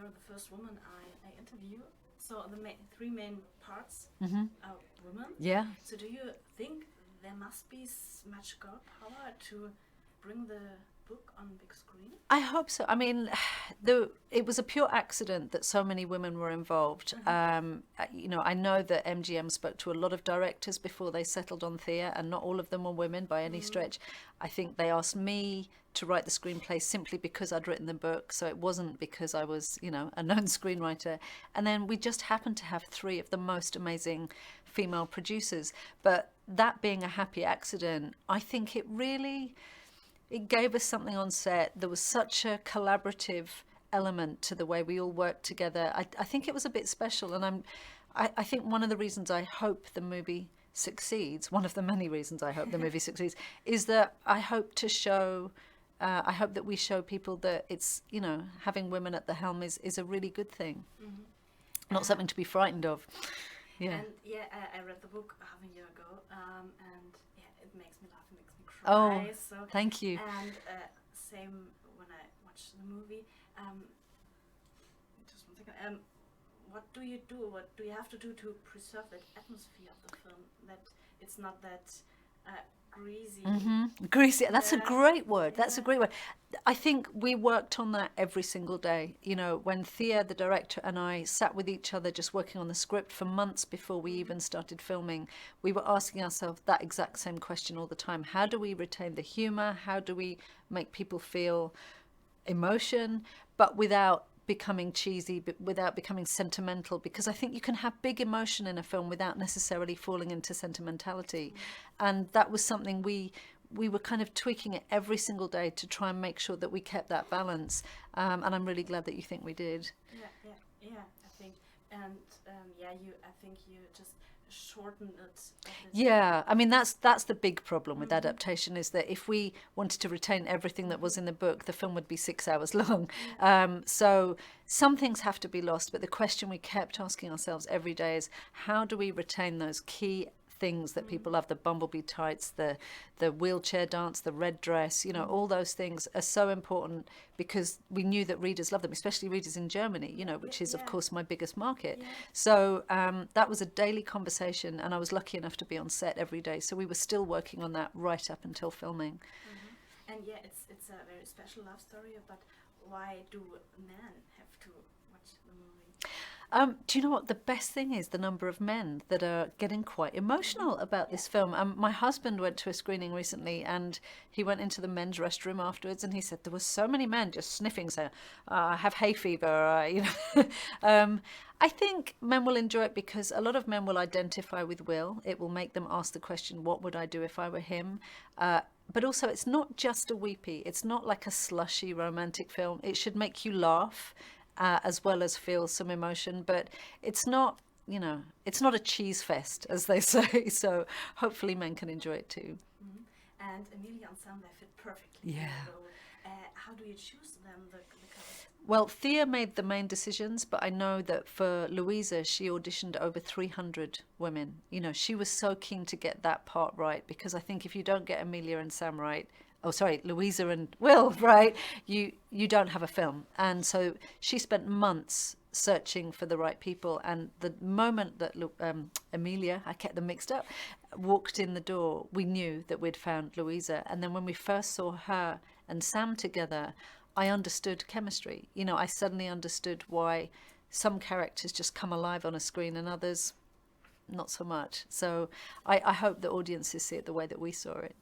you're the first woman I interview. So the three main parts are women. Yeah. So do you think there must be much girl power to bring the book on big screen? I hope so. I mean, it was a pure accident that so many women were involved. I know that MGM spoke to a lot of directors before they settled on Thea, and not all of them were women by any stretch. I think they asked me to write the screenplay simply because I'd written the book, so it wasn't because I was, a known screenwriter. And then we just happened to have three of the most amazing female producers. But that being a happy accident, I think it gave us something on set. There was such a collaborative element to the way we all worked together. I think it was a bit special, and I think one of the reasons I hope the movie succeeds, one of the many reasons I hope the movie succeeds, is that I hope that we show people that it's, having women at the helm is a really good thing, not something to be frightened of. Yeah. And I read the book half a year ago, and it makes me laugh, it makes me cry. Oh, so, thank you. And same when I watched the movie. Just one second. What do you do? What do you have to do to preserve that atmosphere of the film? That it's not that greasy. Greasy. That's a great word. That's a great word. I think we worked on that every single day. When Thea, the director, and I sat with each other just working on the script for months before we even started filming, we were asking ourselves that exact same question all the time. How do we retain the humor? How do we make people feel emotion, but without becoming cheesy, but without becoming sentimental? Because I think you can have big emotion in a film without necessarily falling into sentimentality. And that was something we were kind of tweaking it every single day to try and make sure that we kept that balance. And I'm really glad that you think we did. Yeah, I think. And I think you just shortened it. Yeah, I mean, that's the big problem with adaptation, is that if we wanted to retain everything that was in the book, the film would be 6 hours long. So some things have to be lost, but the question we kept asking ourselves every day is, how do we retain those key things that people love? The bumblebee tights, the wheelchair dance, the red dress, all those things are so important, because we knew that readers love them, especially readers in Germany, which is of course my biggest market. So that was a daily conversation, and I was lucky enough to be on set every day, so we were still working on that right up until filming. And it's a very special love story, but why do men have to watch the movie? Do you know what the best thing is? The number of men that are getting quite emotional about this film. My husband went to a screening recently, and he went into the men's restroom afterwards, and he said there were so many men just sniffing, saying, I have hay fever. I think men will enjoy it because a lot of men will identify with Will. It will make them ask the question, what would I do if I were him? But also, it's not just a weepy. It's not like a slushy romantic film. It should make you laugh, as well as feel some emotion, but it's not, it's not a cheese fest, as they say. So hopefully men can enjoy it too. And Emilia and Sam, they fit perfectly. Yeah. How do you choose them, the cast? Well, Thea made the main decisions, but I know that for Louisa, she auditioned over 300 women. She was so keen to get that part right, because I think if you don't get Emilia and Sam right, Louisa and Will, right, you don't have a film. And so she spent months searching for the right people, and the moment that Emilia, I kept them mixed up, walked in the door, we knew that we'd found Louisa. And then when we first saw her and Sam together, I understood chemistry. I suddenly understood why some characters just come alive on a screen and others not so much. So I hope the audiences see it the way that we saw it.